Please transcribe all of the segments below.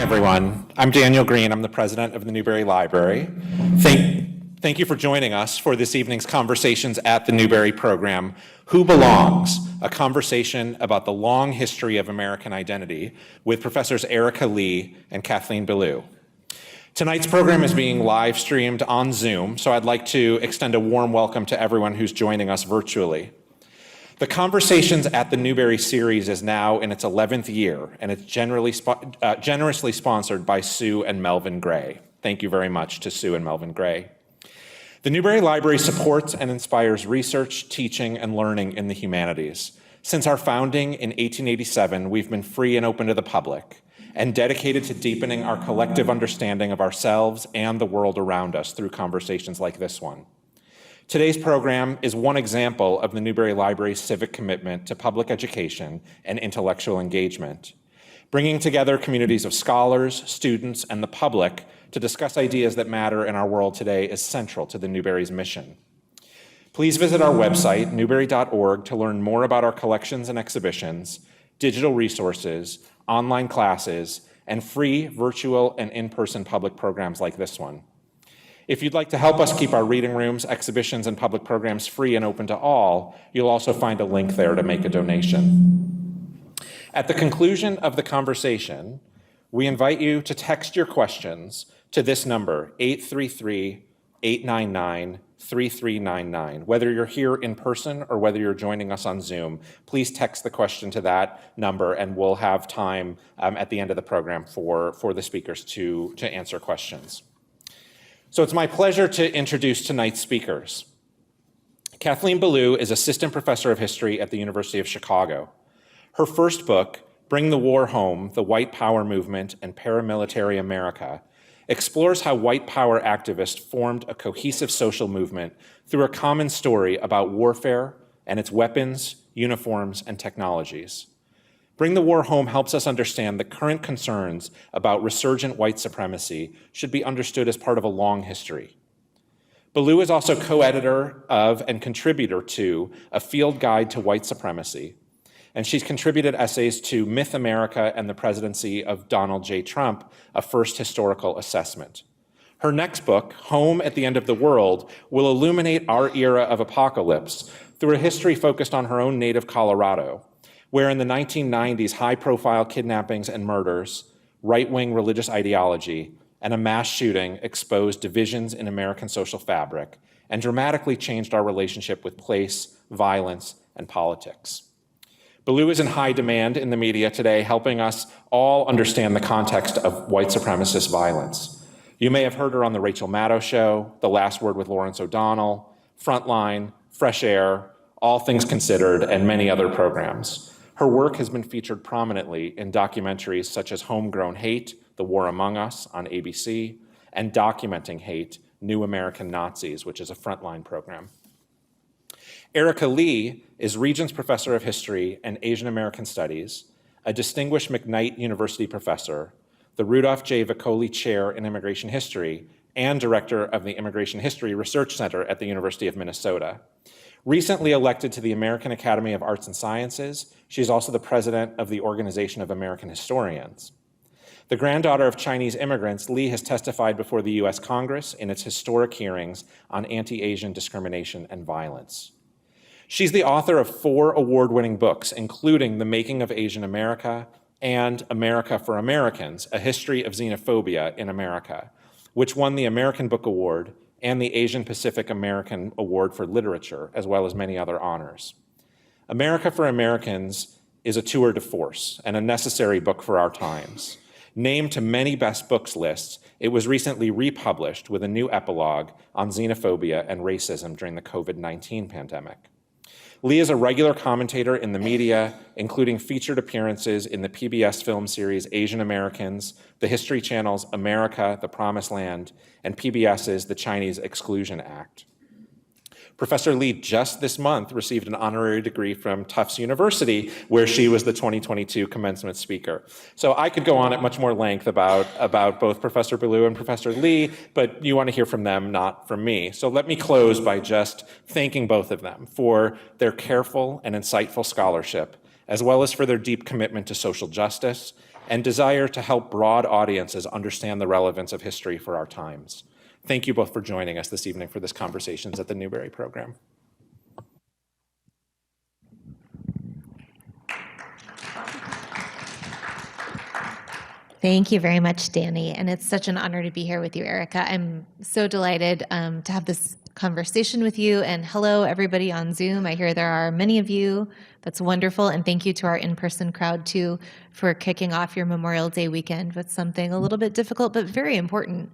everyone. I'm Daniel Green. I'm the president of the Newberry Library. Thank you for joining us for this evening's Conversations at the Newberry program, Who Belongs? A conversation about the long history of American identity with Professors Erika Lee and Kathleen Belew. Tonight's program is being live streamed on Zoom, so I'd like to extend a warm welcome to everyone who's joining us virtually. The Conversations at the Newberry series is now in its 11th year, and it's generously sponsored by Sue and Melvin Gray. Thank you very much to Sue and Melvin Gray. The Newberry Library supports and inspires research, teaching, and learning in the humanities. Since our founding in 1887, we've been free and open to the public, and dedicated to deepening our collective understanding of ourselves and the world around us through conversations like this one. Today's program is one example of the Newberry Library's civic commitment to public education and intellectual engagement, bringing together communities of scholars, students, and the public to discuss ideas that matter in our world today is central to the Newberry's mission. Please visit our website, newberry.org, to learn more about our collections and exhibitions, digital resources, online classes, and free virtual and in-person public programs like this one. If you'd like to help us keep our reading rooms, exhibitions, and public programs free and open to all, you'll also find a link there to make a donation. At the conclusion of the conversation, we invite you to text your questions to this number, 833-899-3399. Whether you're here in person or whether you're joining us on Zoom, please text the question to that number, and we'll have time at the end of the program for the speakers to answer questions. So it's my pleasure to introduce tonight's speakers. Kathleen Belew is assistant professor of history at the University of Chicago. Her first book, Bring the War Home, The White Power Movement and Paramilitary America, explores how white power activists formed a cohesive social movement through a common story about warfare and its weapons, uniforms, and technologies. Bring the War Home helps us understand the current concerns about resurgent white supremacy should be understood as part of a long history. Belew is also co-editor of and contributor to a field guide to white supremacy, and she's contributed essays to Myth America and the Presidency of Donald J. Trump, a first historical assessment. Her next book, Home at the End of the World, will illuminate our era of apocalypse through a history focused on her own native Colorado, where in the 1990s, high-profile kidnappings and murders, right-wing religious ideology, and a mass shooting exposed divisions in American social fabric and dramatically changed our relationship with place, violence, and politics. Belew is in high demand in the media today, helping us all understand the context of white supremacist violence. You may have heard her on The Rachel Maddow Show, The Last Word with Lawrence O'Donnell, Frontline, Fresh Air, All Things Considered, and many other programs. Her work has been featured prominently in documentaries such as Homegrown Hate, The War Among Us on ABC, and Documenting Hate, New American Nazis, which is a Frontline program. Erika Lee is Regents Professor of History and Asian American Studies, a distinguished McKnight University professor, the Rudolph J. Vicoli Chair in Immigration History, and Director of the Immigration History Research Center at the University of Minnesota. Recently elected to the American Academy of Arts and Sciences, she is also the president of the Organization of American Historians. The granddaughter of Chinese immigrants, Lee has testified before the U.S. Congress in its historic hearings on anti-Asian discrimination and violence. She's the author of 4 award-winning books, including The Making of Asian America and America for Americans, A History of Xenophobia in America, which won the American Book Award and the Asian Pacific American Award for Literature, as well as many other honors. America for Americans is a tour de force and a necessary book for our times. Named to many best books lists, it was recently republished with a new epilogue on xenophobia and racism during the COVID-19 pandemic. Lee is a regular commentator in the media, including featured appearances in the PBS film series Asian Americans, the History Channel's America, the Promised Land, and PBS's The Chinese Exclusion Act. Professor Lee just this month received an honorary degree from Tufts University, where she was the 2022 commencement speaker. So I could go on at much more length about both Professor Belew and Professor Lee, but you want to hear from them, not from me. So let me close by just thanking both of them for their careful and insightful scholarship, as well as for their deep commitment to social justice and desire to help broad audiences understand the relevance of history for our times. Thank you both for joining us this evening for this Conversations at the Newberry program. Thank you very much, Danny. And it's such an honor to be here with you, Erika. I'm so delighted to have this conversation with you. And hello, everybody on Zoom. I hear there are many of you. That's wonderful. And thank you to our in-person crowd, too, for kicking off your Memorial Day weekend with something a little bit difficult, but very important.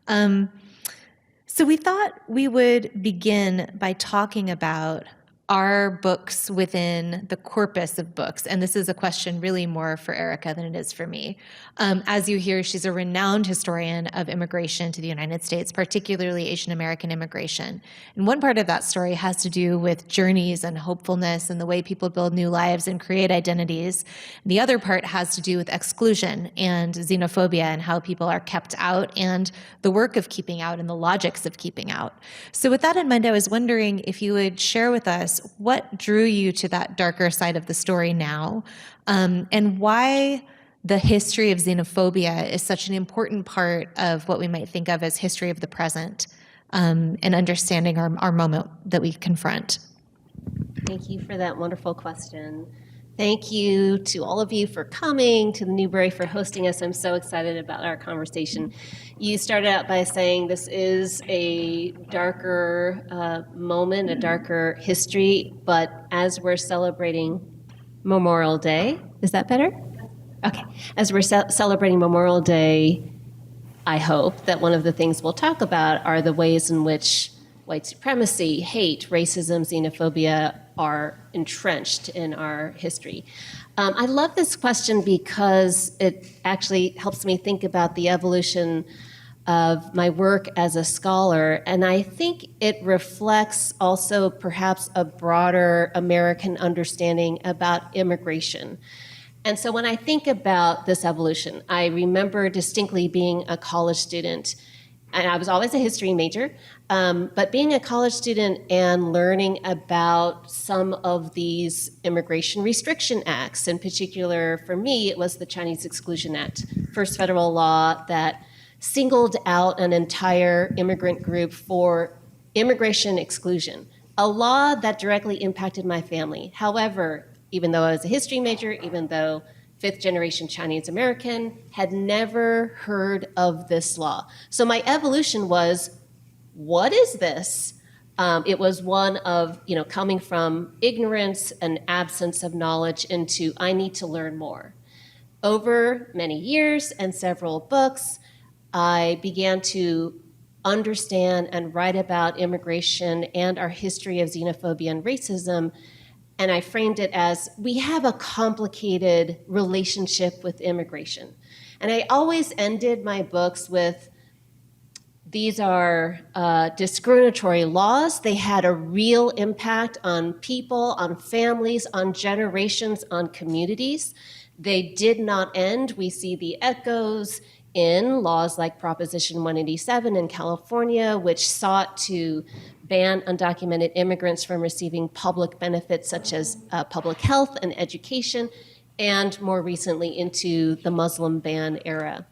So we thought we would begin by talking about our books within the corpus of books. And this is a question really more for Erika than it is for me. As you hear, she's a renowned historian of immigration to the United States, particularly Asian American immigration. And one part of that story has to do with journeys and hopefulness and the way people build new lives and create identities. The other part has to do with exclusion and xenophobia and how people are kept out and the work of keeping out and the logics of keeping out. So with that in mind, I was wondering if you would share with us what drew you to that darker side of the story now, and why the history of xenophobia is such an important part of what we might think of as history of the present, and understanding our moment that we confront. Thank you for that wonderful question. Thank you to all of you for coming, to the Newberry for hosting us. I'm so excited about our conversation. You started out by saying this is a darker moment, a darker history, but as we're celebrating Memorial Day, is that better? Okay. As we're celebrating Memorial Day, I hope that one of the things we'll talk about are the ways in which white supremacy, hate, racism, xenophobia are entrenched in our history. I love this question because it actually helps me think about the evolution of my work as a scholar, and I think it reflects also perhaps a broader American understanding about immigration. And so when I think about this evolution, I remember distinctly being a college student, and I was always a history major, but being a college student and learning about some of these immigration restriction acts, in particular for me, it was the Chinese Exclusion Act, first federal law that singled out an entire immigrant group for immigration exclusion, a law that directly impacted my family. However, even though I was a history major, even though fifth generation Chinese American, had never heard of this law. So my evolution was, what is this? It was one of, coming from ignorance and absence of knowledge into, I need to learn more. Over many years and several books, I began to understand and write about immigration and our history of xenophobia and racism. And I framed it as, we have a complicated relationship with immigration. And I always ended my books with, these are discriminatory laws. They had a real impact on people, on families, on generations, on communities. They did not end. We see the echoes in laws like Proposition 187 in California, which sought to ban undocumented immigrants from receiving public benefits such as public health and education, and more recently into the Muslim ban era.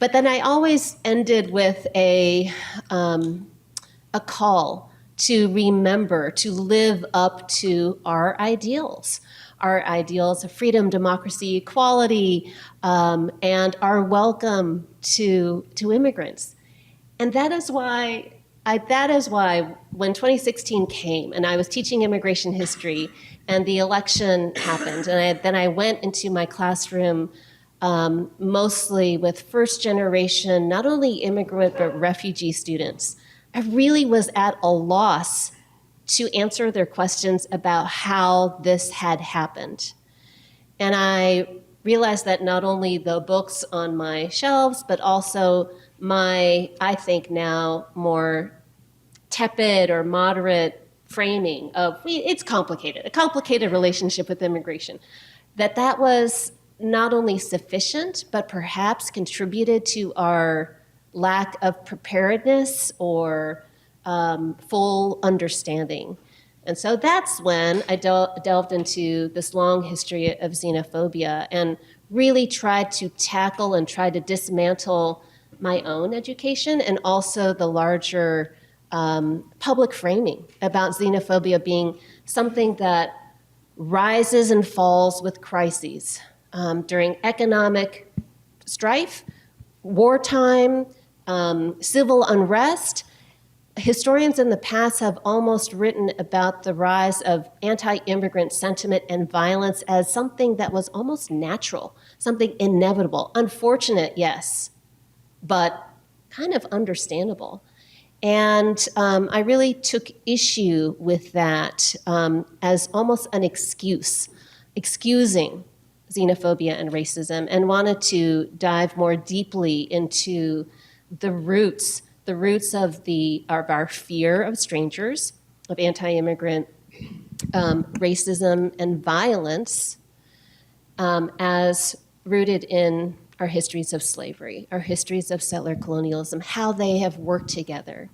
But then I always ended with a call to remember, to live up to our ideals of freedom, democracy, equality, and our welcome to immigrants. And that is why when 2016 came and I was teaching immigration history and the election happened, and then I went into my classroom mostly with first generation, not only immigrant, but refugee students, I really was at a loss to answer their questions about how this had happened. And I realized that not only the books on my shelves, but also my, I think now, more tepid or moderate framing of, it's complicated, a complicated relationship with immigration, that was not only sufficient, but perhaps contributed to our lack of preparedness or full understanding. And so that's when I delved into this long history of xenophobia and really tried to tackle and try to dismantle my own education and also the larger public framing about xenophobia being something that rises and falls with crises during economic strife, wartime, civil unrest. Historians in the past have almost written about the rise of anti-immigrant sentiment and violence as something that was almost natural, something inevitable. Unfortunate, yes, but kind of understandable. And I really took issue with that as almost an excusing xenophobia and racism, and wanted to dive more deeply into the roots of our fear of strangers, of anti-immigrant racism and violence, as rooted in our histories of slavery, our histories of settler colonialism, how they have worked together,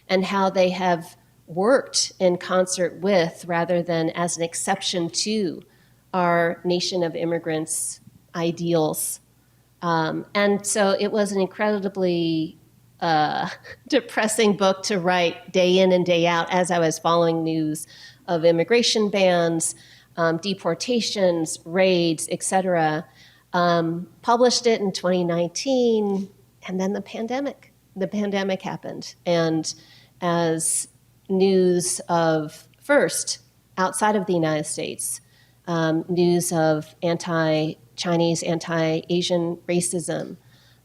and how they have worked in concert with, rather than as an exception to, our nation of immigrants' ideals. And so it was an incredibly depressing book to write day in and day out as I was following news of immigration bans, deportations, raids, etc. Published it in 2019, and then the pandemic happened. And as news of, first, outside of the United States, news of anti-Chinese, anti-Asian racism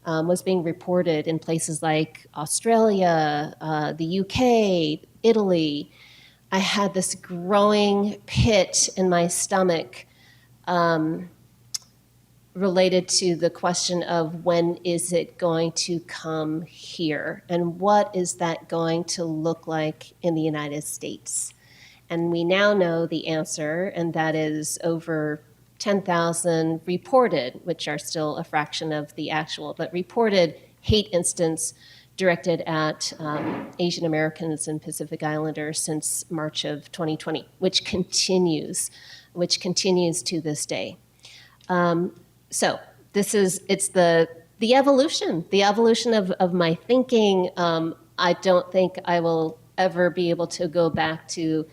was being reported in places like Australia, the UK, Italy. I had this growing pit in my stomach related to the question of when is it going to come here, and what is that going to look like in the United States? And we now know the answer, and that is over 10,000 reported, which are still a fraction of the actual, but reported hate incidents directed at Asian Americans and Pacific Islanders since March of 2020, which continues to this day. So it's the evolution of my thinking. I don't think I will ever be able to go back to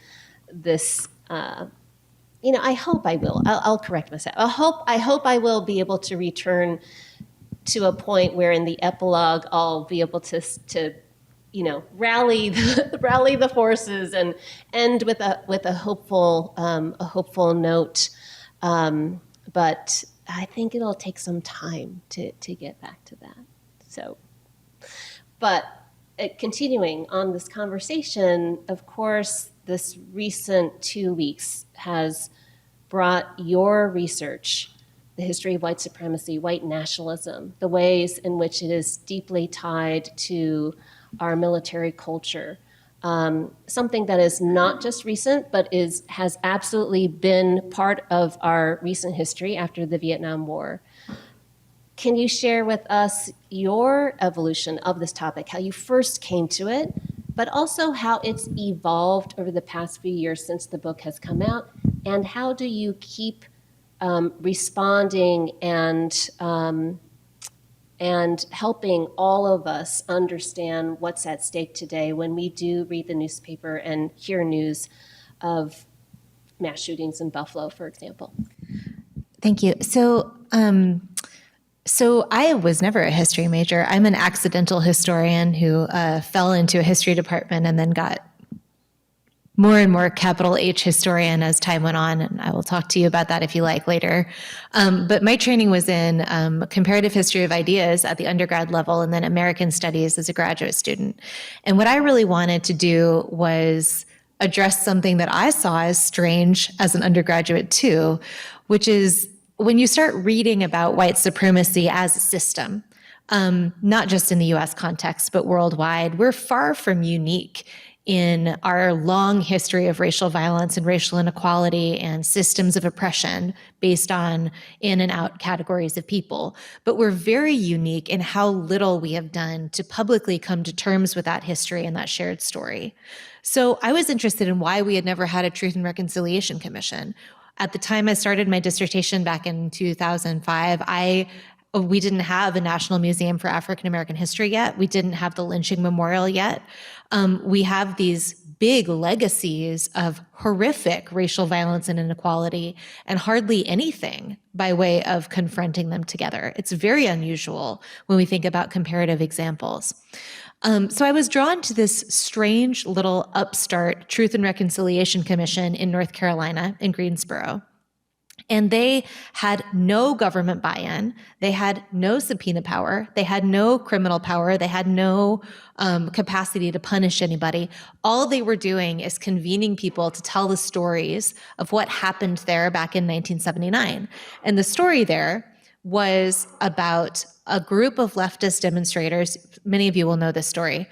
this. I hope I will. I'll correct myself. I hope I will be able to return to a point where in the epilogue I'll be able to rally the forces and end with a hopeful note. But I think it'll take some time to get back to that. So, but continuing on this conversation, of course, this recent 2 weeks has brought your research, the history of white supremacy, white nationalism, the ways in which it is deeply tied to our military culture, something that is not just recent, but has absolutely been part of our recent history after the Vietnam War. Can you share with us your evolution of this topic, how you first came to it, but also how it's evolved over the past few years since the book has come out, and how do you keep responding and helping all of us understand what's at stake today when we do read the newspaper and hear news of mass shootings in Buffalo, for example? Thank you. So I was never a history major. I'm an accidental historian who fell into a history department and then got more and more capital H historian as time went on, and I will talk to you about that if you like later. But my training was in comparative history of ideas at the undergrad level, and then American studies as a graduate student. And what I really wanted to do was address something that I saw as strange as an undergraduate too, which is when you start reading about white supremacy as a system, not just in the US context, but worldwide, we're far from unique in our long history of racial violence and racial inequality and systems of oppression based on in and out categories of people. But we're very unique in how little we have done to publicly come to terms with that history and that shared story. So I was interested in why we had never had a Truth and Reconciliation Commission. At the time I started my dissertation back in 2005, we didn't have a National Museum for African American History yet. We didn't have the lynching memorial yet. We have these big legacies of horrific racial violence and inequality, and hardly anything by way of confronting them together. It's very unusual when we think about comparative examples. So I was drawn to this strange little upstart Truth and Reconciliation Commission in North Carolina, in Greensboro. And they had no government buy-in. They had no subpoena power. They had no criminal power. They had no capacity to punish anybody. All they were doing is convening people to tell the stories of what happened there back in 1979. And the story there was about a group of leftist demonstrators, many of you will know this story,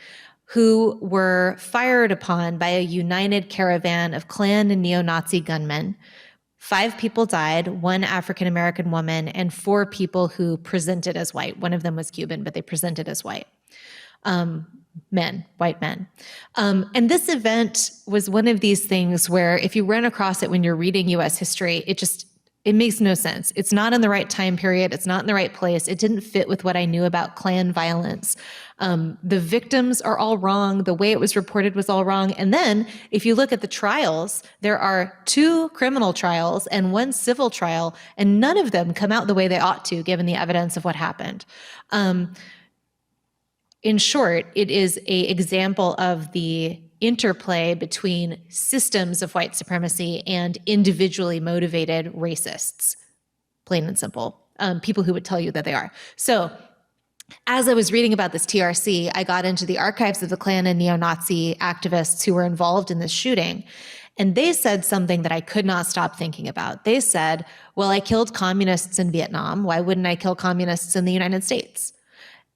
who were fired upon by a united caravan of Klan and neo-Nazi gunmen. 5 people died, 1 African-American woman, and 4 people who presented as white. One of them was Cuban, but they presented as white. White men. And this event was one of these things where if you run across it when you're reading U.S. history, it makes no sense. It's not in the right time period. It's not in the right place. It didn't fit with what I knew about Klan violence. The victims are all wrong. The way it was reported was all wrong. And then if you look at the trials, there are 2 criminal trials and 1 civil trial, and none of them come out the way they ought to, given the evidence of what happened. In short, it is an example of the interplay between systems of white supremacy and individually motivated racists, plain and simple, people who would tell you that they are. So as I was reading about this TRC, I got into the archives of the Klan and neo-Nazi activists who were involved in this shooting. And they said something that I could not stop thinking about. They said, well, I killed communists in Vietnam. Why wouldn't I kill communists in the United States?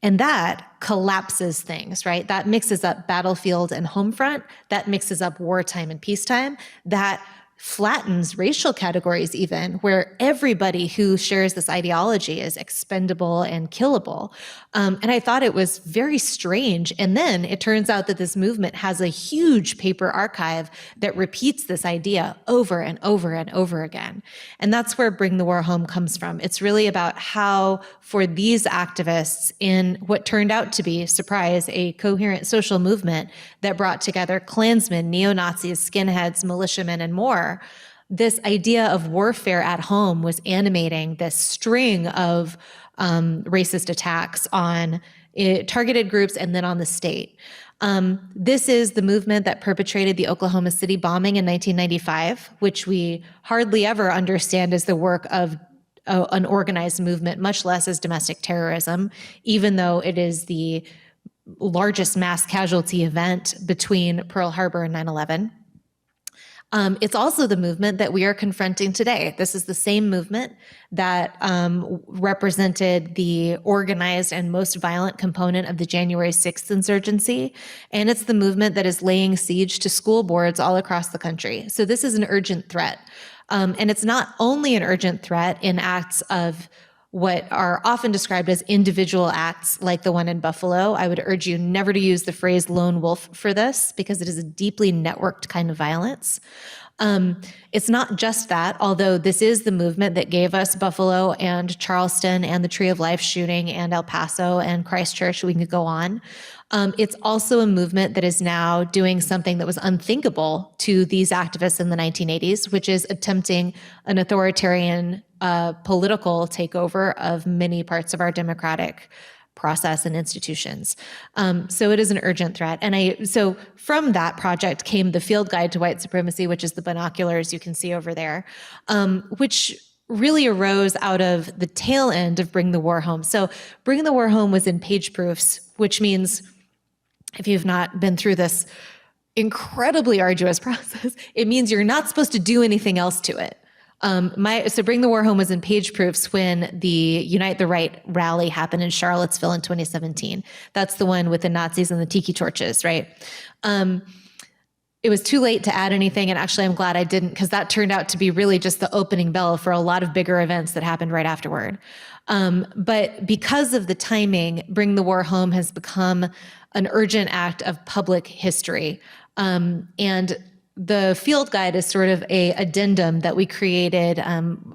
And that collapses things, right? That mixes up battlefield and home front. That mixes up wartime and peacetime. That flattens racial categories even, where everybody who shares this ideology is expendable and killable. And I thought it was very strange. And then it turns out that this movement has a huge paper archive that repeats this idea over and over and over again. And that's where Bring the War Home comes from. It's really about how, for these activists in what turned out to be, surprise, a coherent social movement that brought together Klansmen, neo-Nazis, skinheads, militiamen, and more, this idea of warfare at home was animating this string of racist attacks on targeted groups and then on the state. This is the movement that perpetrated the Oklahoma City bombing in 1995, which we hardly ever understand as the work of an organized movement, much less as domestic terrorism, even though it is the largest mass casualty event between Pearl Harbor and 9/11. It's also the movement that we are confronting today. This is the same movement that represented the organized and most violent component of the January 6th insurgency. And it's the movement that is laying siege to school boards all across the country. So this is an urgent threat. And it's not only an urgent threat in acts of what are often described as individual acts like the one in Buffalo. I would urge you never to use the phrase lone wolf for this because it is a deeply networked kind of violence. It's not just that, although this is the movement that gave us Buffalo and Charleston and the Tree of Life shooting and El Paso and Christchurch, we could go on. It's also a movement that is now doing something that was unthinkable to these activists in the 1980s, which is attempting an authoritarian political takeover of many parts of our democratic process and institutions. So it is an urgent threat. And so from that project came the Field Guide to White Supremacy, which is the binoculars you can see over there, which really arose out of the tail end of Bring the War Home. So Bring the War Home was in page proofs, which means, if you've not been through this incredibly arduous process, it means you're not supposed to do anything else to it. So Bring the War Home was in page proofs when the Unite the Right rally happened in Charlottesville in 2017. That's the one with the Nazis and the tiki torches, right? It was too late to add anything, and actually I'm glad I didn't, because that turned out to be really just the opening bell for a lot of bigger events that happened right afterward. But because of the timing, Bring the War Home has become an urgent act of public history. And the field guide is sort of a addendum that we created.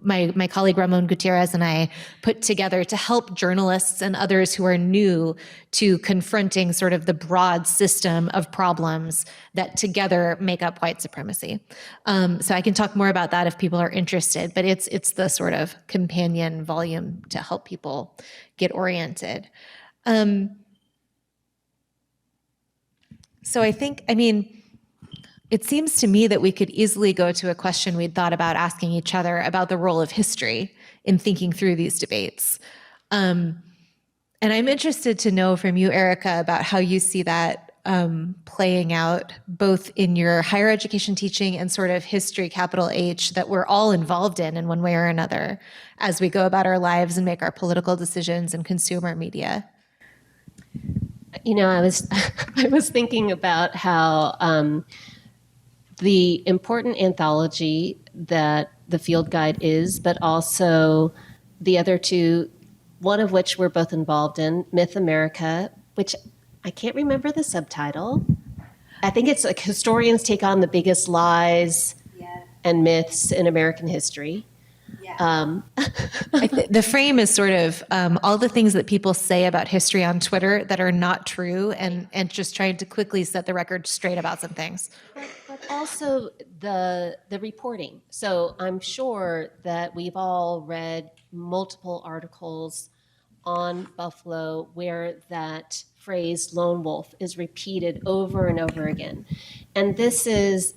My colleague Ramon Gutierrez and I put together to help journalists and others who are new to confronting sort of the broad system of problems that together make up white supremacy. So I can talk more about that if people are interested, but it's the sort of companion volume to help people get oriented. So it seems to me that we could easily go to a question we'd thought about asking each other about the role of history in thinking through these debates. And I'm interested to know from you, Erika, about how you see that playing out both in your higher education teaching and sort of history, capital H, that we're all involved in one way or another as we go about our lives and make our political decisions and consume our media. I was thinking about how the important anthology that the field guide is, but also the other two, one of which we're both involved in, Myth America, which I can't remember the subtitle. I think it's like Historians Take on the Biggest Lies and Myths in American History. The frame is sort of all the things that people say about history on Twitter that are not true, and just trying to quickly set the record straight about some things. But also the reporting. So I'm sure that we've all read multiple articles on Buffalo where that phrase lone wolf is repeated over and over again. And this is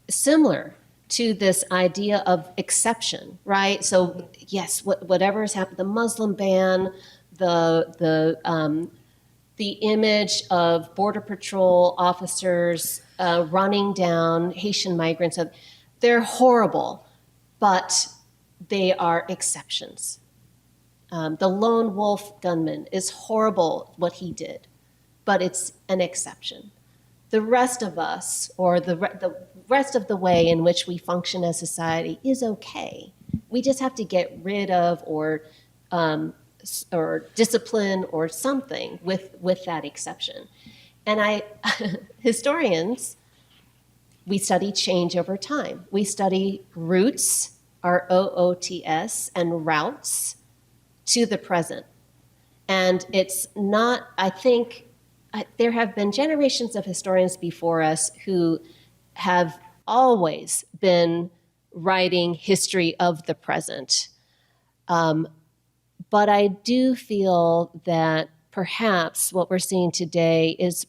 similar to this idea of exception, right? So yes, whatever has happened, the Muslim ban, the image of Border Patrol officers running down Haitian migrants, they're horrible, but they are exceptions. The lone wolf gunman is horrible what he did, but it's an exception. The rest of us, or the rest of the way in which we function as society, is okay. We just have to get rid of or discipline or something with that exception. And historians, we study change over time. We study roots, R-O-O-T-S, and routes to the present. And it's not, I think, there have been generations of historians before us who have always been writing history of the present. But I do feel that perhaps what we're seeing today is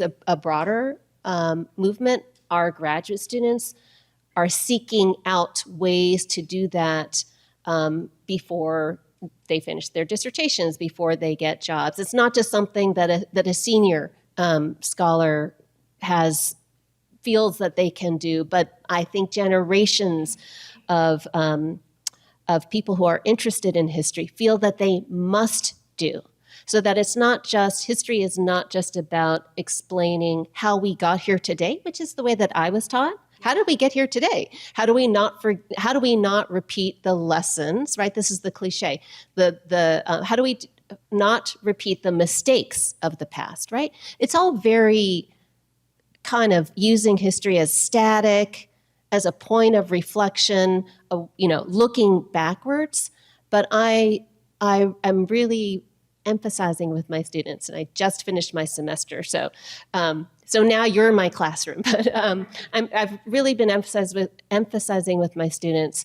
a broader movement. Our graduate students are seeking out ways to do that before they finish their dissertations, before they get jobs. It's not just something that a senior scholar feels that they can do, but I think generations of people who are interested in history feel that they must do. So that history is not just about explaining how we got here today, which is the way that I was taught. How did we get here today? How do we not repeat the lessons, right? This is the cliche. How do we not repeat the mistakes of the past, right? It's all very kind of using history as static, as a point of reflection, looking backwards. But I am really emphasizing with my students, and I just finished my semester, so now you're in my classroom. But I've really been emphasizing with my students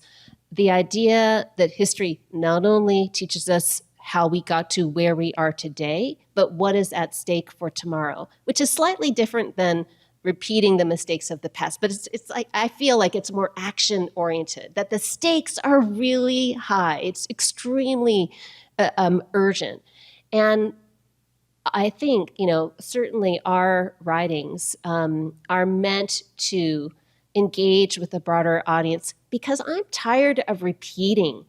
the idea that history not only teaches us how we got to where we are today, but what is at stake for tomorrow, which is slightly different than repeating the mistakes of the past. But it's like, I feel like it's more action oriented, that the stakes are really high. It's extremely urgent. And I think, certainly our writings are meant to engage with a broader audience, because I'm tired of repeating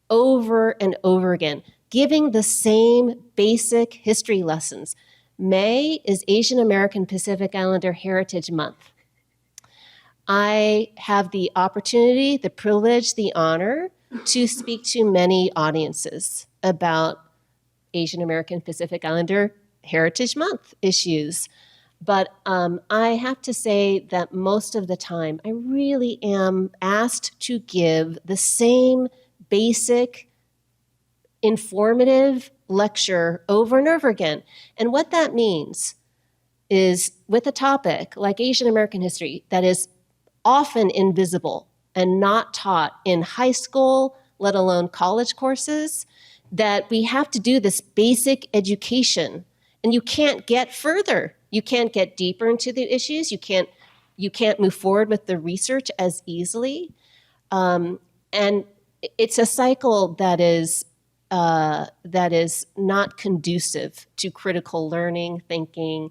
over and over again, giving the same basic history lessons. May is Asian American Pacific Islander Heritage Month. I have the opportunity, the privilege, the honor to speak to many audiences about Asian American Pacific Islander Heritage Month issues. But I have to say that most of the time, I really am asked to give the same basic, informative lecture over and over again. And what that means is with a topic like Asian American history that is often invisible and not taught in high school, let alone college courses, that we have to do this basic education. And you can't get further. You can't get deeper into the issues. You can't move forward with the research as easily. And it's a cycle that is not conducive to critical learning, thinking,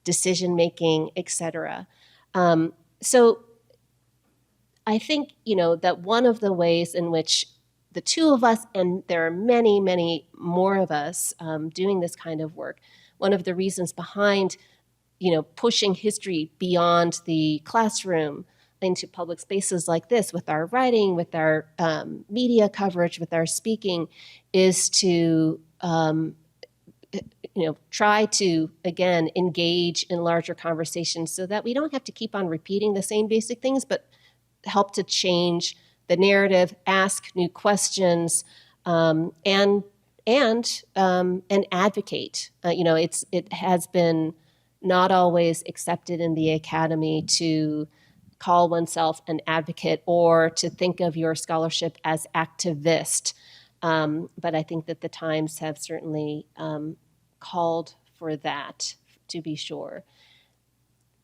decision making, etc. So I think that one of the ways in which the two of us, and there are many, many more of us doing this kind of work, one of the reasons behind pushing history beyond the classroom into public spaces like this, with our writing, with our media coverage, with our speaking, is to try to, again, engage in larger conversations so that we don't have to keep on repeating the same basic things, but help to change the narrative, ask new questions, and advocate. It has been not always accepted in the academy to call oneself an advocate or to think of your scholarship as activist. But I think that the times have certainly called for that, to be sure.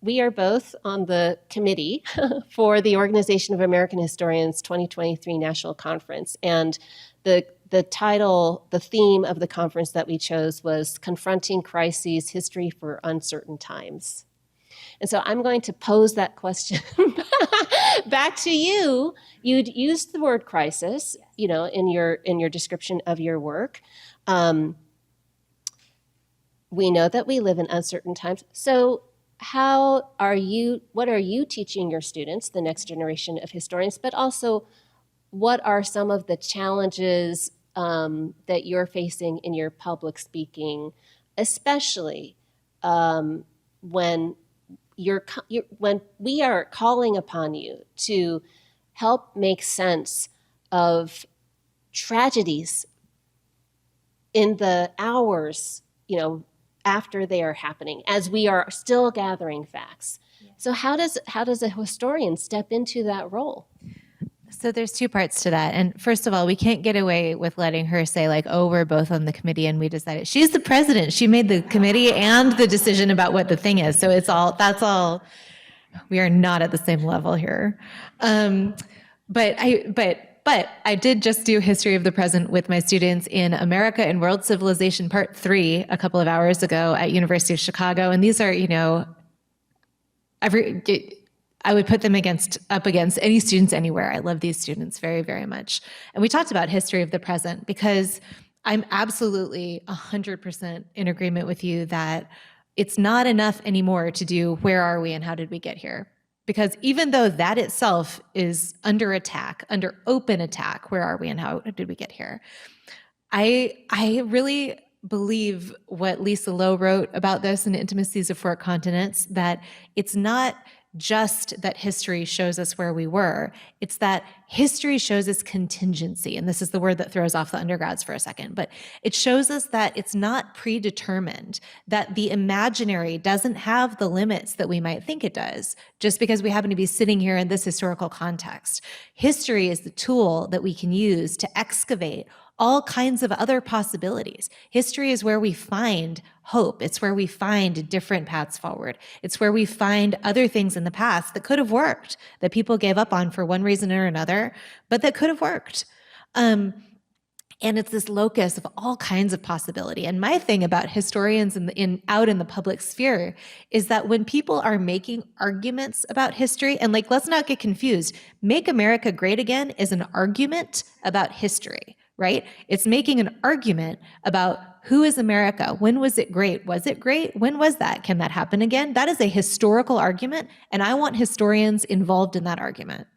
We are both on the committee for the Organization of American Historians 2023 National Conference. And the title, the theme of the conference that we chose was Confronting Crises, History for Uncertain Times. And so I'm going to pose that question back to you. You'd used the word crisis, in your description of your work. We know that we live in uncertain times. So what are you teaching your students, the next generation of historians, but also what are some of the challenges that you're facing in your public speaking, especially when when we are calling upon you to help make sense of tragedies in the hours, after they are happening, as we are still gathering facts. Yeah. So how does a historian step into that role? So there's two parts to that. And first of all, we can't get away with letting her say we're both on the committee and we decided. She's the president. She made the committee and the decision about what the thing is. So that's all. We are not at the same level here. But I did just do History of the Present with my students in America and World Civilization Part 3 a couple of hours ago at University of Chicago. And these are, I would put them up against any students anywhere. I love these students very, very much. And we talked about History of the Present because I'm absolutely 100% in agreement with you that it's not enough anymore to do where are we and how did we get here? Because even though that itself is under attack, under open attack, where are we and how did we get here? I really believe what Lisa Lowe wrote about this in Intimacies of Four Continents, that it's not just that history shows us where we were, it's that history shows us contingency. And this is the word that throws off the undergrads for a second, but it shows us that it's not predetermined, that the imaginary doesn't have the limits that we might think it does, just because we happen to be sitting here in this historical context. History is the tool that we can use to excavate all kinds of other possibilities. History is where we find hope. It's where we find different paths forward. It's where we find other things in the past that could have worked, that people gave up on for one reason or another, but that could have worked. And it's this locus of all kinds of possibility. And my thing about historians out in the public sphere is that when people are making arguments about history, and let's not get confused, Make America Great Again is an argument about history, right? It's making an argument about who is America? When was it great? Was it great? When was that? Can that happen again? That is a historical argument, and I want historians involved in that argument.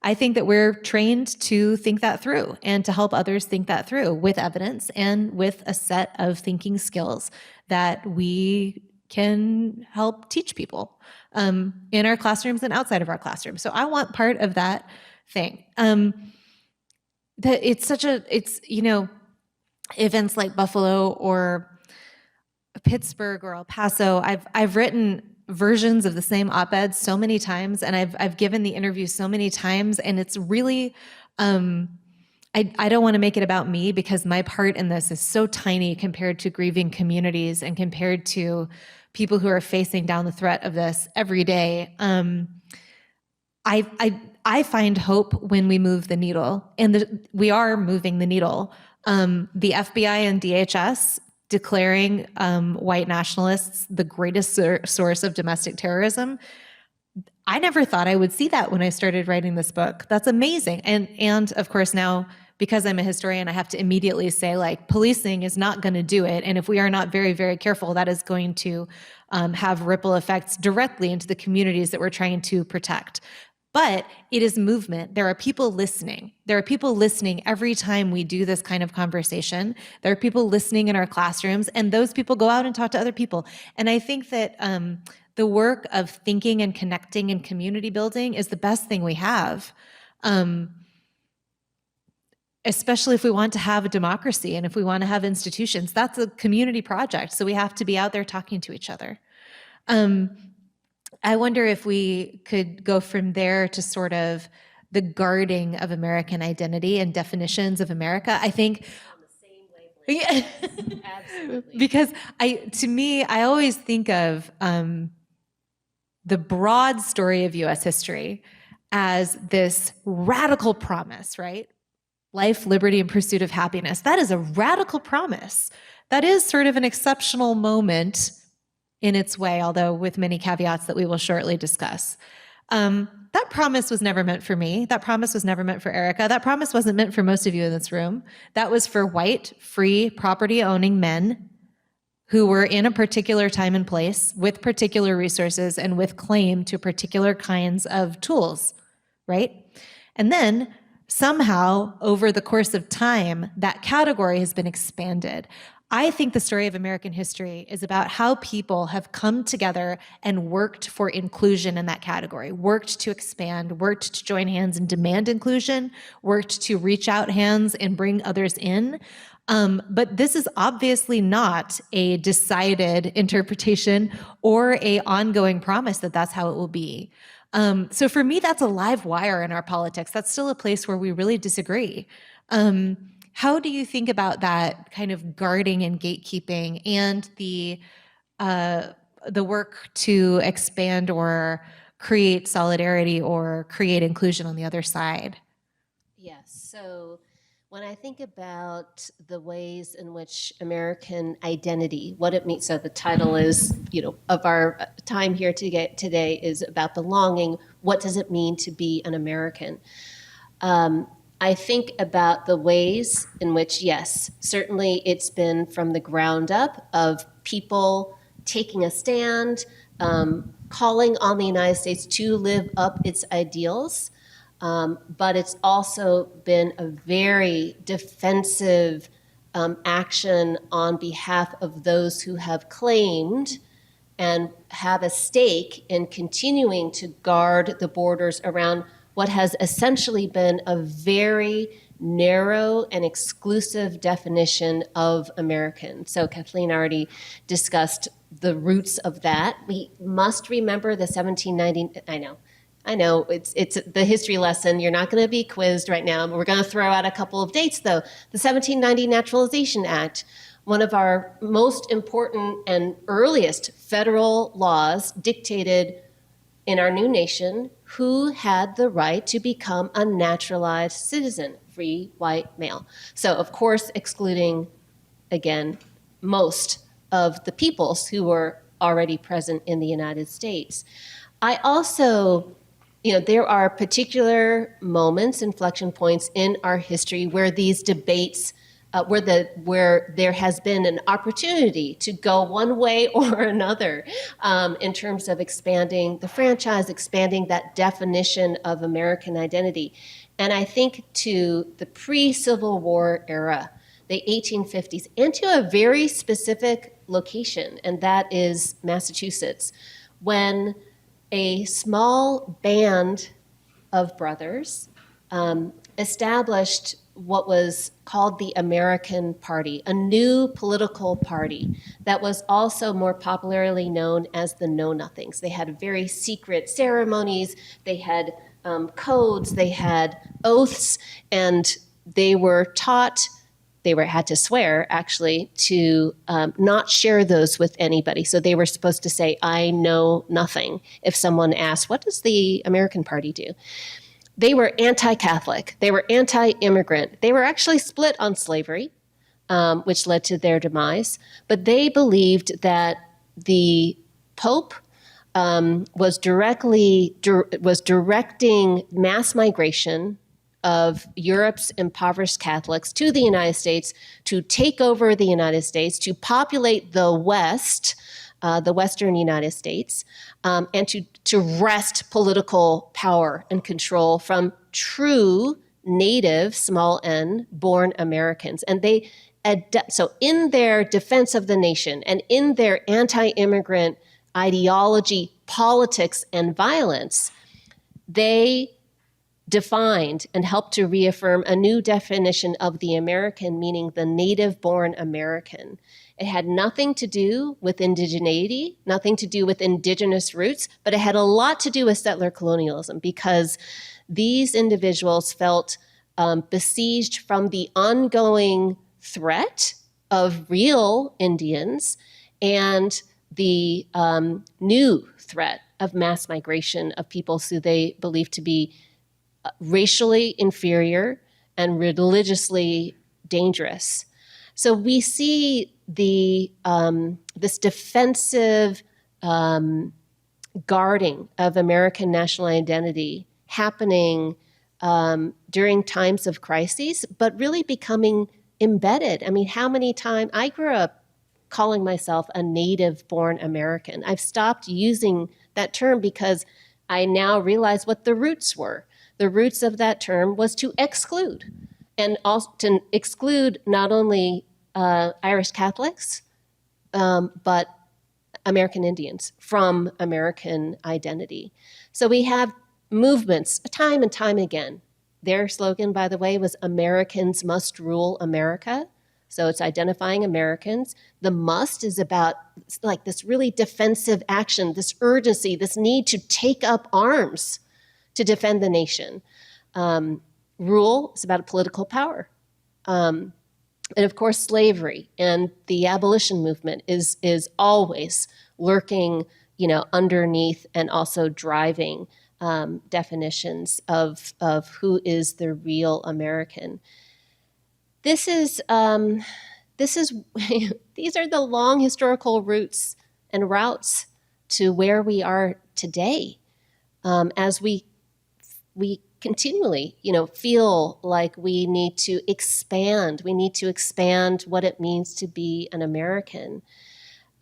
I think that we're trained to think that through and to help others think that through with evidence and with a set of thinking skills that we can help teach people in our classrooms and outside of our classrooms. So I want part of that thing. That it's events like Buffalo or Pittsburgh or El Paso. I've written versions of the same op-ed so many times, and I've given the interview so many times, and it's really. I don't want to make it about me because my part in this is so tiny compared to grieving communities and compared to people who are facing down the threat of this every day. I find hope when we move the needle, and we are moving the needle. The FBI and DHS declaring white nationalists the greatest source of domestic terrorism. I never thought I would see that when I started writing this book. That's amazing. And of course now, because I'm a historian, I have to immediately say, like, policing is not going to do it. And if we are not very, very careful, that is going to have ripple effects directly into the communities that we're trying to protect. But it is movement. There are people listening. There are people listening every time we do this kind of conversation. There are people listening in our classrooms, and those people go out and talk to other people. And I think that the work of thinking and connecting and community building is the best thing we have, especially if we want to have a democracy and if we want to have institutions. That's a community project, so we have to be out there talking to each other. I wonder if we could go from there to sort of the guarding of American identity and definitions of America. I think On the same wavelength. yeah. Absolutely. Because to me, I always think of the broad story of US history as this radical promise, right? Life, liberty, and pursuit of happiness. That is a radical promise. That is sort of an exceptional moment in its way, although with many caveats that we will shortly discuss. That promise was never meant for me. That promise was never meant for Erika. That promise wasn't meant for most of you in this room. That was for white, free, property-owning men who were in a particular time and place with particular resources and with claim to particular kinds of tools, right? And then somehow, over the course of time, that category has been expanded. I think the story of American history is about how people have come together and worked for inclusion in that category, worked to expand, worked to join hands and demand inclusion, worked to reach out hands and bring others in. But this is obviously not a decided interpretation or an ongoing promise that that's how it will be. So for me, that's a live wire in our politics. That's still a place where we really disagree. How do you think about that kind of guarding and gatekeeping and the work to expand or create solidarity or create inclusion on the other side? Yes. So when I think about the ways in which American identity, what it means, so the title is, of our time here today is about belonging. What does it mean to be an American? I think about the ways in which, yes, certainly it's been from the ground up of people taking a stand, calling on the United States to live up its ideals. But it's also been a very defensive action on behalf of those who have claimed and have a stake in continuing to guard the borders around what has essentially been a very narrow and exclusive definition of American. So Kathleen already discussed the roots of that. We must remember the 1790, I know, it's the history lesson. You're not going to be quizzed right now. We're going to throw out a couple of dates, though. The 1790 Naturalization Act, one of our most important and earliest federal laws, dictated in our new nation who had the right to become a naturalized citizen, free white male. So, of course, excluding, again, most of the peoples who were already present in the United States. I also, there are particular moments, inflection points in our history where these debates, where there has been an opportunity to go one way or another in terms of expanding the franchise, expanding that definition of American identity. And I think to the pre-Civil War era, the 1850s, and to a very specific location, and that is Massachusetts, when a small band of brothers established what was called the American Party, a new political party that was also more popularly known as the Know Nothings. They had very secret ceremonies, they had codes, they had oaths, and they were taught, had to swear actually, to not share those with anybody. So they were supposed to say, "I know nothing," if someone asked, "What does the American Party do?" They were anti-Catholic. They were anti-immigrant. They were actually split on slavery, which led to their demise. But they believed that the Pope was directing mass migration of Europe's impoverished Catholics to the United States to take over the United States, to populate the West, the Western United States, and to wrest political power and control from true native, small n, born Americans. And so in their defense of the nation and in their anti-immigrant ideology, politics, and violence, they defined and helped to reaffirm a new definition of the American, meaning the native-born American. It had nothing to do with indigeneity, nothing to do with indigenous roots, but it had a lot to do with settler colonialism, because these individuals felt besieged from the ongoing threat of real Indians and the new threat of mass migration of peoples who they believed to be racially inferior and religiously dangerous. So we see this defensive guarding of American national identity happening during times of crises, but really becoming embedded. I mean, how many times I grew up calling myself a native-born American. I've stopped using that term because I now realize what the roots were. The roots of that term was to exclude, and also to exclude not only Irish Catholics, but American Indians from American identity. So we have movements time and time again. Their slogan, by the way, was "Americans must rule America." So it's identifying Americans. The must is about like this really defensive action, this urgency, this need to take up arms to defend the nation. Rule is about political power. And of course, slavery and the abolition movement is always lurking, underneath and also driving definitions of who is the real American. This is these are the long historical roots and routes to where we are today, as we continually, feel like we need to expand. We need to expand what it means to be an American,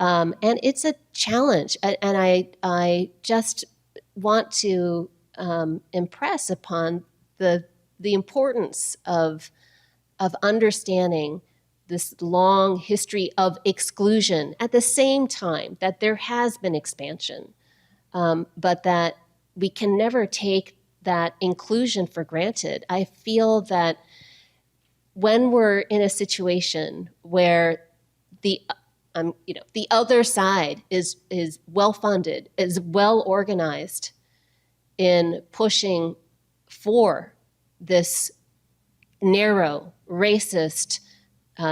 and it's a challenge. And I just want to impress upon the importance of understanding this long history of exclusion at the same time that there has been expansion, but that we can never take that inclusion for granted. I feel that when we're in a situation where the other side is well-funded, is well-organized in pushing for this narrow, racist,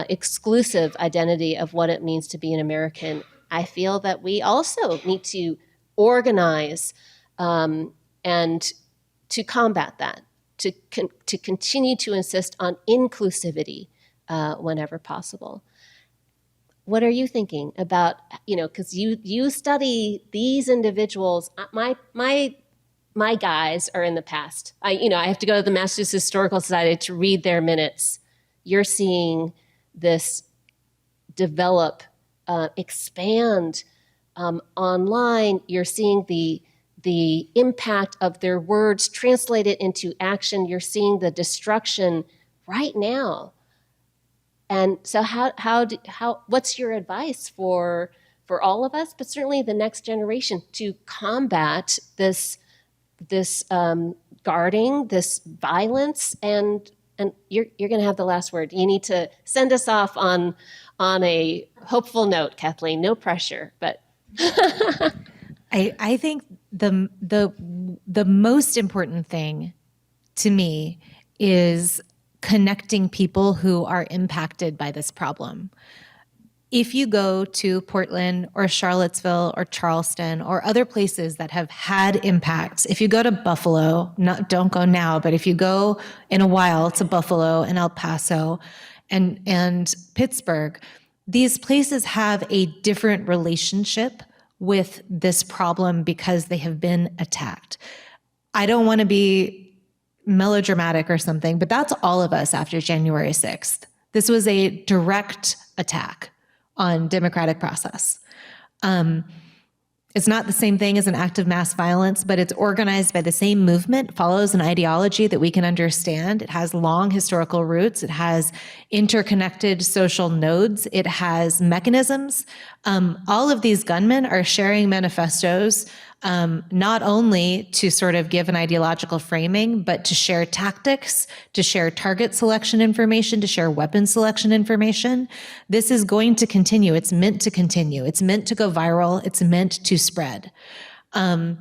exclusive identity of what it means to be an American, I feel that we also need to organize and to combat that, to continue to insist on inclusivity whenever possible. What are you thinking about, because you study these individuals. My guys are in the past. I have to go to the Massachusetts Historical Society to read their minutes. You're seeing this develop, expand online. You're seeing the impact of their words translated into action. You're seeing the destruction right now And so what's your advice for all of us, but certainly the next generation, to combat this guarding, this violence, and you're going to have the last word. You need to send us off on a hopeful note, Kathleen. No pressure, but I think the most important thing to me is connecting people who are impacted by this problem. If you go to Portland or Charlottesville or Charleston or other places that have had impacts, if you go to Buffalo, don't go now, but if you go in a while to Buffalo and El Paso and Pittsburgh, these places have a different relationship with this problem because they have been attacked. I don't want to be melodramatic or something, but that's all of us after January 6th. This was a direct attack on democratic process. It's not the same thing as an act of mass violence, but it's organized by the same movement, follows an ideology that we can understand. It has long historical roots. It has interconnected social nodes. It has mechanisms. All of these gunmen are sharing manifestos, not only to sort of give an ideological framing, but to share tactics, to share target selection information, to share weapon selection information. This is going to continue. It's meant to continue. It's meant to go viral. It's meant to spread. The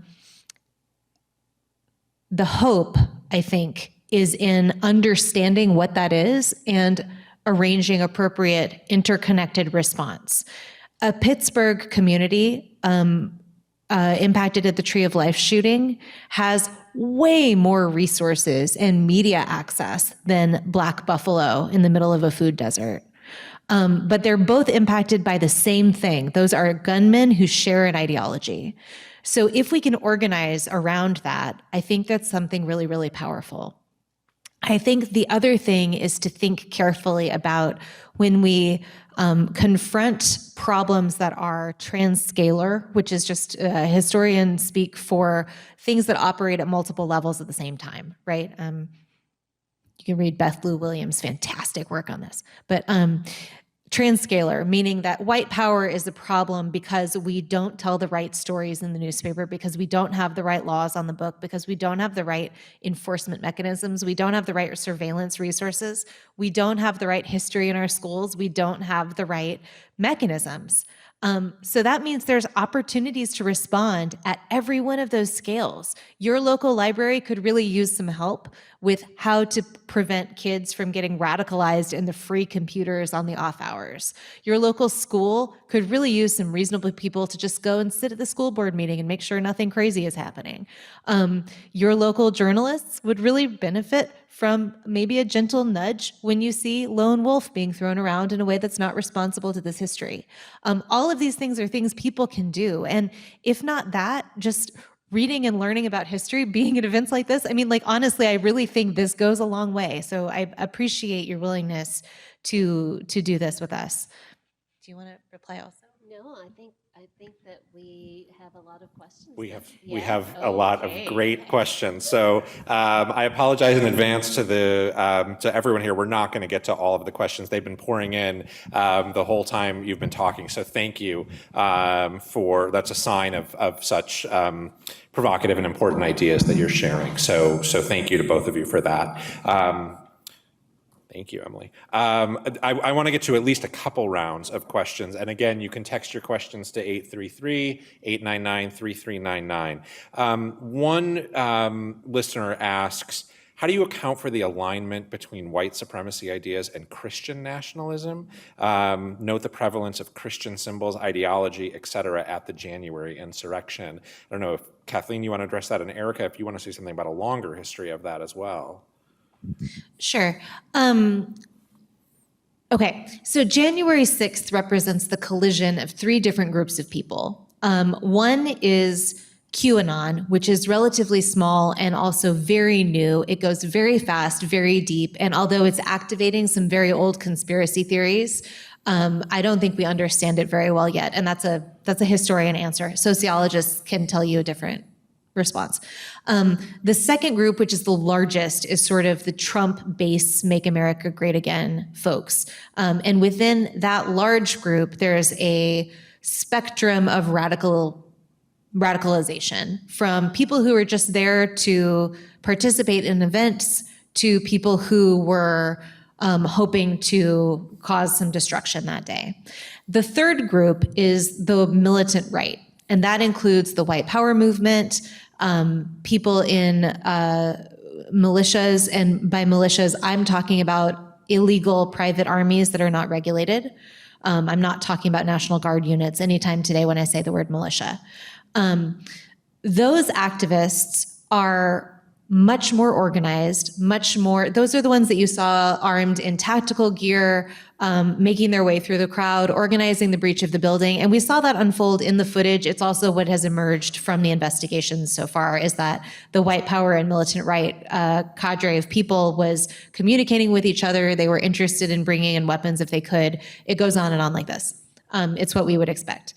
hope, I think, is in understanding what that is and arranging appropriate interconnected response. A Pittsburgh community impacted at the Tree of Life shooting has way more resources and media access than Black Buffalo in the middle of a food desert. But they're both impacted by the same thing. Those are gunmen who share an ideology. So if we can organize around that, I think that's something really, really powerful. I think the other thing is to think carefully about when we confront problems that are transscalar, which is just historians speak for things that operate at multiple levels at the same time, right? You can read Belew Williams' fantastic work on this. But transscalar, meaning that white power is a problem because we don't tell the right stories in the newspaper, because we don't have the right laws on the book, because we don't have the right enforcement mechanisms, we don't have the right surveillance resources, we don't have the right history in our schools, we don't have the right mechanisms. So that means there's opportunities to respond at every one of those scales. Your local library could really use some help with how to prevent kids from getting radicalized in the free computers on the off hours. Your local school could really use some reasonable people to just go and sit at the school board meeting and make sure nothing crazy is happening. Your local journalists would really benefit from maybe a gentle nudge when you see lone wolf being thrown around in a way that's not responsible to this history. All of these things are things people can do. And if not that, just reading and learning about history, being at events like this, I mean, like, honestly, I really think this goes a long way. So I appreciate your willingness to do this with us. Do you want to reply also? No, I think that we have a lot of questions. We have a lot of great questions. So I apologize in advance to everyone here. We're not going to get to all of the questions. They've been pouring in the whole time you've been talking. So thank you that's a sign of such provocative and important ideas that you're sharing. So thank you to both of you for that. Thank you, Emily. I want to get to at least a couple rounds of questions. And again, you can text your questions to 833-899-3399. One listener asks, how do you account for the alignment between white supremacy ideas and Christian nationalism? Note the prevalence of Christian symbols, ideology, et cetera, at the January insurrection. I don't know if, Kathleen, you want to address that, and Erika, if you want to say something about a longer history of that as well. Sure. Okay, so January 6th represents the collision of three different groups of people. One is QAnon, which is relatively small and also very new. It goes very fast, very deep, and although it's activating some very old conspiracy theories, I don't think we understand it very well yet, and that's a historian answer. Sociologists can tell you a different response. The second group, which is the largest, is sort of the Trump base Make America Great Again folks. And within that large group, there's a spectrum of radicalization, from people who are just there to participate in events to people who were hoping to cause some destruction that day. The third group is the militant right, and that includes the white power movement, people in militias, and by militias, I'm talking about illegal private armies that are not regulated. I'm not talking about National Guard units anytime today when I say the word militia. Those activists are much more organized, those are the ones that you saw armed in tactical gear, making their way through the crowd, organizing the breach of the building. And we saw that unfold in the footage. It's also what has emerged from the investigations so far, is that the white power and militant right cadre of people was communicating with each other. They were interested in bringing in weapons if they could. It goes on and on like this. It's what we would expect.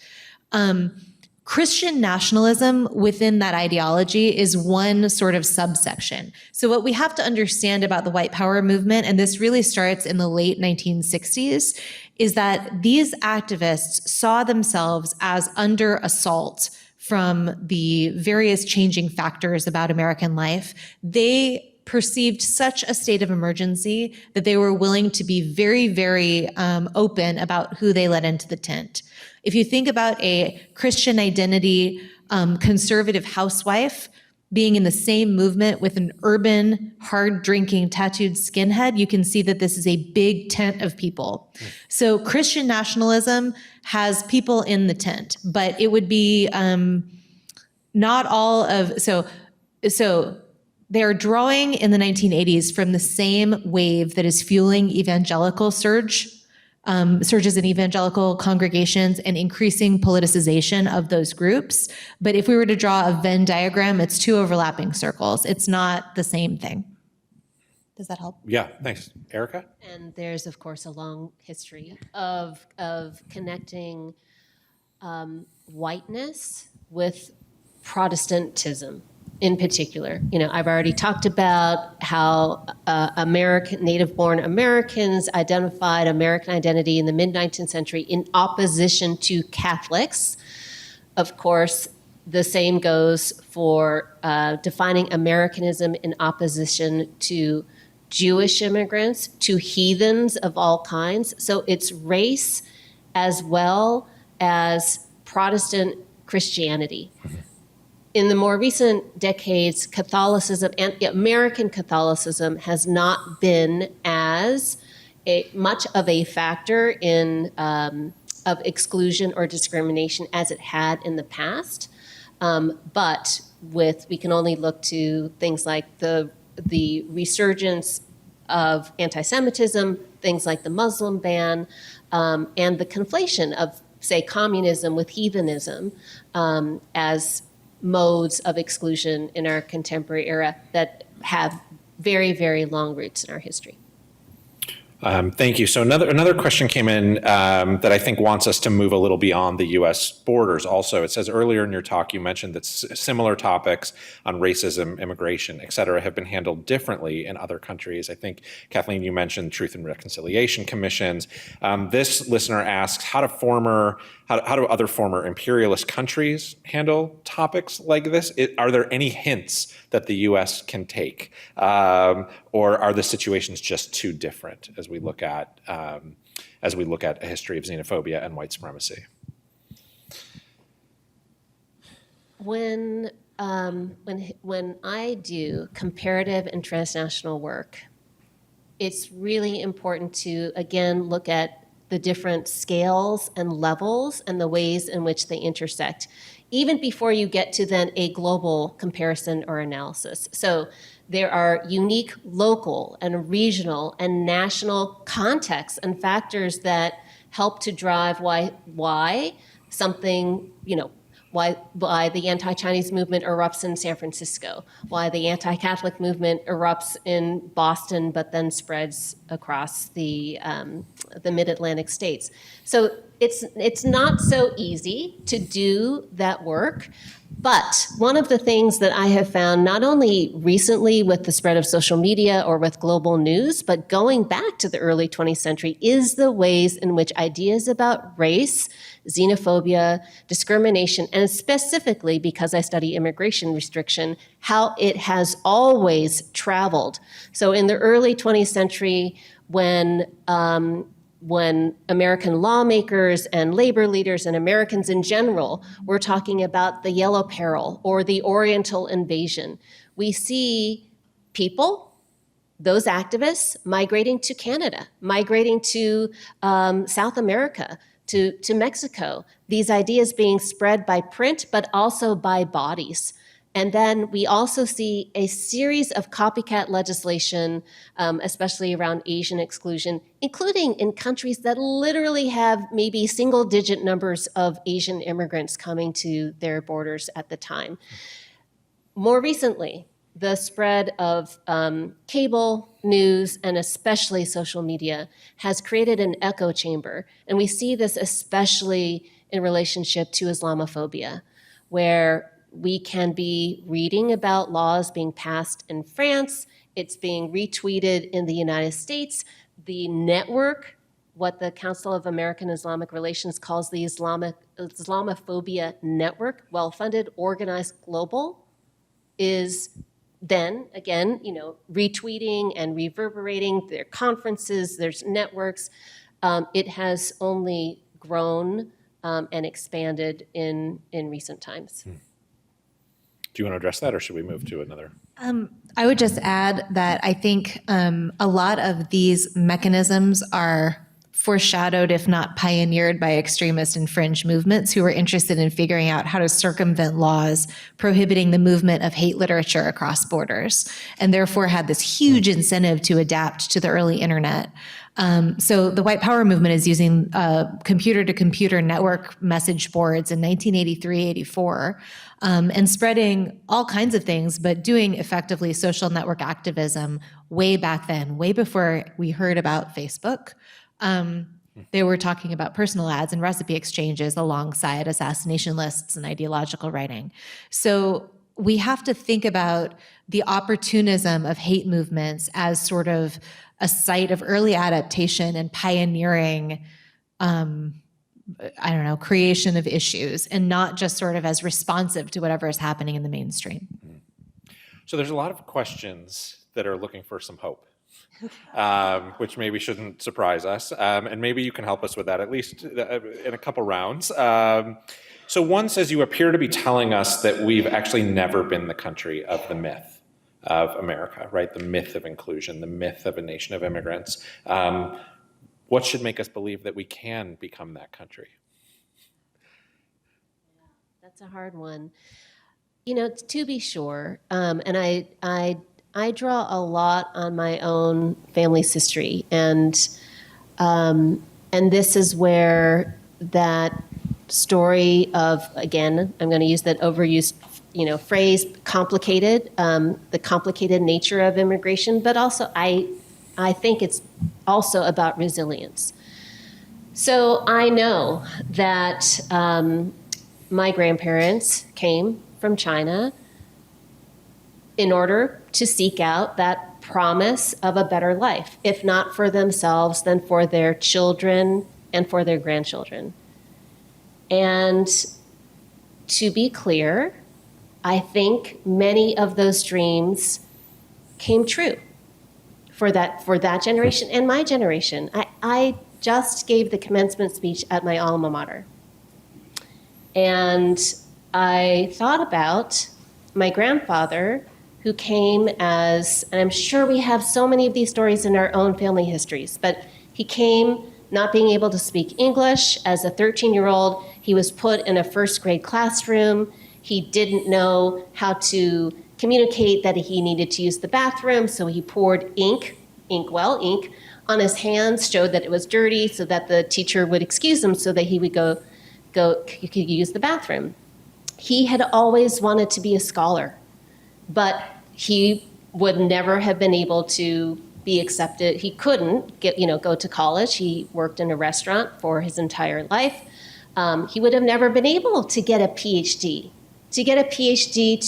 Christian nationalism within that ideology is one sort of subsection. So what we have to understand about the white power movement, and this really starts in the late 1960s, is that these activists saw themselves as under assault from the various changing factors about American life. They perceived such a state of emergency that they were willing to be very, very open about who they let into the tent. If you think about a Christian identity, conservative housewife being in the same movement with an urban, hard-drinking, tattooed skinhead, you can see that this is a big tent of people. So Christian nationalism has people in the tent, but it would be not all of, so they're drawing in the 1980s from the same wave that is fueling evangelical surges in evangelical congregations and increasing politicization of those groups. But if we were to draw a Venn diagram, it's two overlapping circles. It's not the same thing. Does that help? Yeah, thanks. Erika? And there's, of course, a long history of connecting whiteness with Protestantism. In particular, I've already talked about how native-born Americans identified American identity in the mid-19th century in opposition to Catholics. Of course, the same goes for defining Americanism in opposition to Jewish immigrants, to heathens of all kinds. So it's race as well as Protestant Christianity. In the more recent decades, Catholicism and American Catholicism has not been as much of a factor in of exclusion or discrimination as it had in the past. But we can only look to things like the resurgence of anti-Semitism, things like the Muslim ban, and the conflation of, say, communism with heathenism as modes of exclusion in our contemporary era that have very, very long roots in our history. Thank you. So another question came in that I think wants us to move a little beyond the U.S. borders also. It says earlier in your talk, you mentioned that similar topics on racism, immigration, et cetera, have been handled differently in other countries. I think, Kathleen, you mentioned Truth and Reconciliation Commissions. This listener asks, how do other former imperialist countries handle topics like this? Are there any hints that the U.S. can take? Or are the situations just too different as we look at a history of xenophobia and white supremacy? When I do comparative and transnational work, it's really important to, again, look at the different scales and levels and the ways in which they intersect, even before you get to then a global comparison or analysis. So there are unique local and regional and national contexts and factors that help to drive why something, why the anti-Chinese movement erupts in San Francisco, why the anti-Catholic movement erupts in Boston, but then spreads across the mid-Atlantic states. So it's not so easy to do that work. But one of the things that I have found, not only recently with the spread of social media or with global news, but going back to the early 20th century, is the ways in which ideas about race, xenophobia, discrimination, and specifically because I study immigration restriction, how it has always traveled. So in the early 20th century, when American lawmakers and labor leaders and Americans in general were talking about the Yellow Peril or the Oriental Invasion, we see people, those activists, migrating to Canada, migrating to South America, to Mexico. These ideas being spread by print, but also by bodies. And then we also see a series of copycat legislation, especially around Asian exclusion, including in countries that literally have maybe single-digit numbers of Asian immigrants coming to their borders at the time. More recently, the spread of cable news and especially social media has created an echo chamber. And we see this especially in relationship to Islamophobia, where we can be reading about laws being passed in France, it's being retweeted in the United States. The network, what the Council of American Islamic Relations calls the Islamophobia Network, well-funded, organized, global, is then, again, retweeting and reverberating their conferences, there's networks. It has only grown and expanded in recent times. Do you want to address that, or should we move to another? I would just add that I think a lot of these mechanisms are foreshadowed, if not pioneered, by extremist and fringe movements who were interested in figuring out how to circumvent laws prohibiting the movement of hate literature across borders, and therefore had this huge incentive to adapt to the early internet. So the white power movement is using computer-to-computer network message boards in 1983, 84, and spreading all kinds of things, but doing effectively social network activism way back then, way before we heard about Facebook. They were talking about personal ads and recipe exchanges alongside assassination lists and ideological writing. So we have to think about the opportunism of hate movements as sort of a site of early adaptation and pioneering, creation of issues, and not just sort of as responsive to whatever is happening in the mainstream. So there's a lot of questions that are looking for some hope, which maybe shouldn't surprise us. And maybe you can help us with that, at least in a couple rounds. So one says, you appear to be telling us that we've actually never been the country of the myth of America, right? The myth of inclusion, the myth of a nation of immigrants. What should make us believe that we can become that country? That's a hard one. To be sure, and I draw a lot on my own family's history, and this is where that story of, again, I'm going to use that overused phrase, complicated, the complicated nature of immigration, but also I think it's also about resilience. So I know that my grandparents came from China in order to seek out that promise of a better life, if not for themselves, then for their children and for their grandchildren. And to be clear, I think many of those dreams came true for that generation and my generation. I just gave the commencement speech at my alma mater. And I thought about my grandfather, who came as, and I'm sure we have so many of these stories in our own family histories, but he came not being able to speak English. As a 13-year-old, he was put in a first grade classroom. He didn't know how to communicate that he needed to use the bathroom, so he poured ink on his hands, showed that it was dirty so that the teacher would excuse him so that he would he could use the bathroom. He had always wanted to be a scholar, but he would never have been able to be accepted. He couldn't go to college. He worked in a restaurant for his entire life. He would have never been able to get a PhD. To get a PhD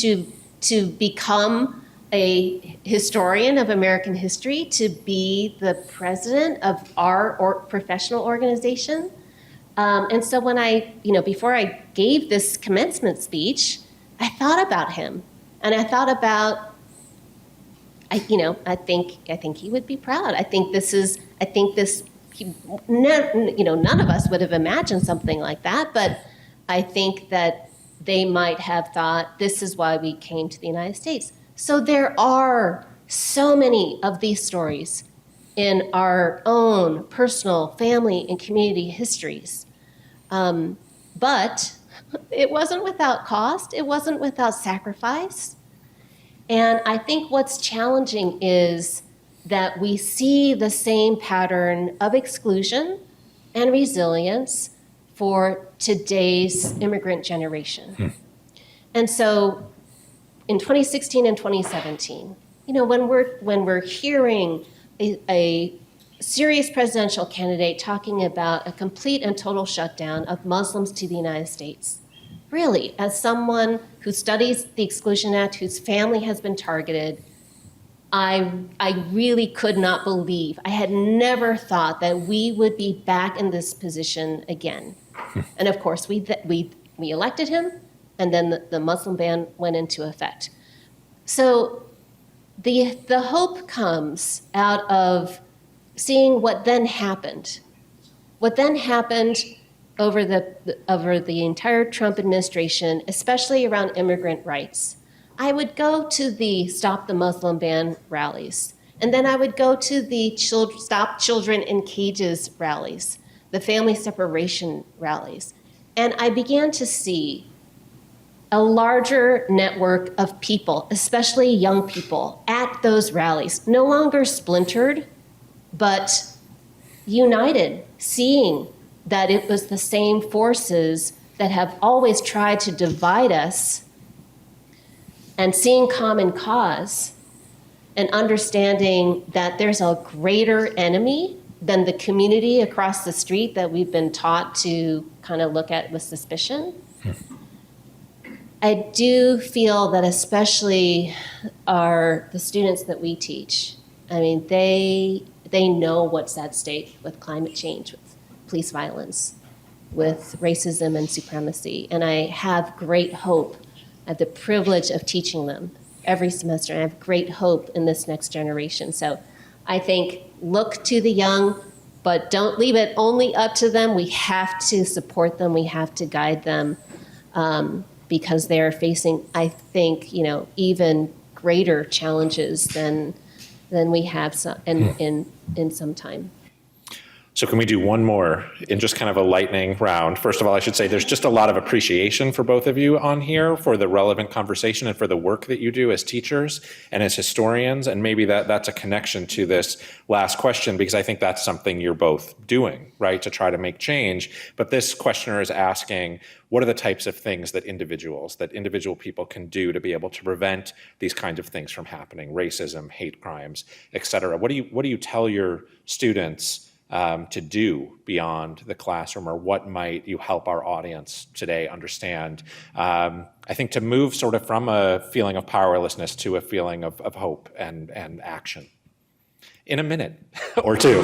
to become a historian of American history, to be the president of our professional organization. And so when before I gave this commencement speech, I thought about him, and I thought about, I think he would be proud. None of us would have imagined something like that, but I think that they might have thought, this is why we came to the United States. So there are so many of these stories in our own personal family and community histories. But it wasn't without cost. It wasn't without sacrifice. And I think what's challenging is that we see the same pattern of exclusion and resilience for today's immigrant generation. And so in 2016 and 2017, when we're hearing a serious presidential candidate talking about a complete and total shutdown of Muslims to the United States, really, as someone who studies the Exclusion Act, whose family has been targeted, I really could not believe. I had never thought that we would be back in this position again. And of course, we elected him, and then the Muslim ban went into effect. So the hope comes out of seeing what then happened. What then happened over the entire Trump administration, especially around immigrant rights. I would go to the Stop the Muslim Ban rallies, and then I would go to the Stop Children in Cages rallies, the family separation rallies, and I began to see a larger network of people, especially young people, at those rallies, no longer splintered, but united, seeing that it was the same forces that have always tried to divide us, and seeing common cause and understanding that there's a greater enemy than the community across the street that we've been taught to kind of look at with suspicion. I do feel that especially the students that we teach, they know what's at stake with climate change, with police violence, with racism and supremacy. And I have great hope. I have the privilege of teaching them every semester, and I have great hope in this next generation. So I think look to the young, but don't leave it only up to them. We have to support them. We have to guide them because they're facing, I think, even greater challenges than we have in some time. So can we do one more in just kind of a lightning round? First of all, I should say there's just a lot of appreciation for both of you on here for the relevant conversation and for the work that you do as teachers and as historians. And maybe that's a connection to this last question, because I think that's something you're both doing, right, to try to make change. But this questioner is asking, what are the types of things that individual people can do to be able to prevent these kinds of things from happening, racism, hate crimes, et cetera? What do you tell your students to do beyond the classroom, or what might you help our audience today understand? I think to move sort of from a feeling of powerlessness to a feeling of hope and action in a minute or two.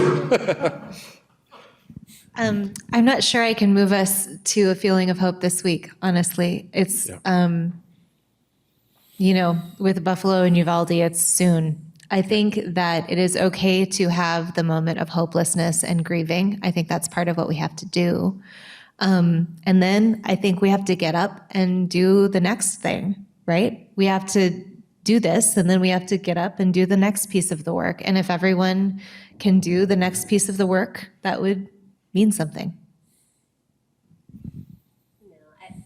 I'm not sure I can move us to a feeling of hope this week, honestly. It's, with Buffalo and Uvalde, it's soon. I think that it is okay to have the moment of hopelessness and grieving. I think that's part of what we have to do. And then I think we have to get up and do the next thing, right? We have to do this, and then we have to get up and do the next piece of the work. And if everyone can do the next piece of the work, that would mean something.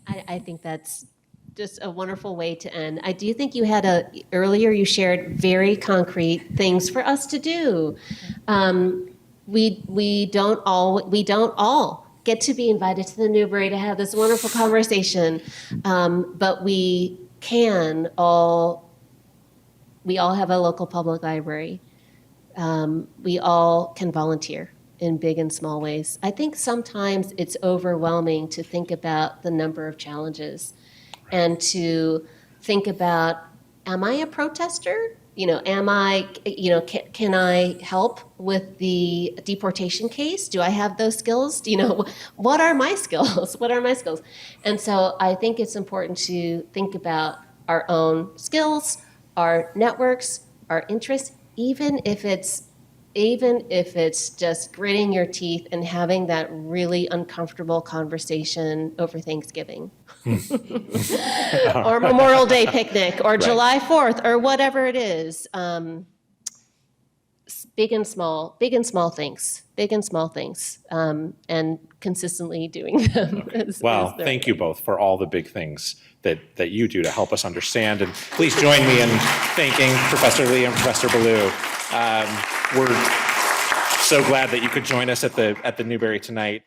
I think that's just a wonderful way to end. I do think you had earlier you shared very concrete things for us to do. We don't all get to be invited to the Newberry to have this wonderful conversation, but we all have a local public library. We all can volunteer in big and small ways. I think sometimes it's overwhelming to think about the number of challenges and to think about, am I a protester? Am I, can I help with the deportation case? Do I have those skills? What are my skills? What are my skills? And so I think it's important to think about our own skills, our networks, our interests, even if it's just gritting your teeth and having that really uncomfortable conversation over Thanksgiving or Memorial Day picnic or July 4th or whatever it is. Big and small things, and consistently doing them. Well, thank you both for all the big things that you do to help us understand. And please join me in thanking Professor Lee and Professor Belew. We're so glad that you could join us at the Newberry tonight.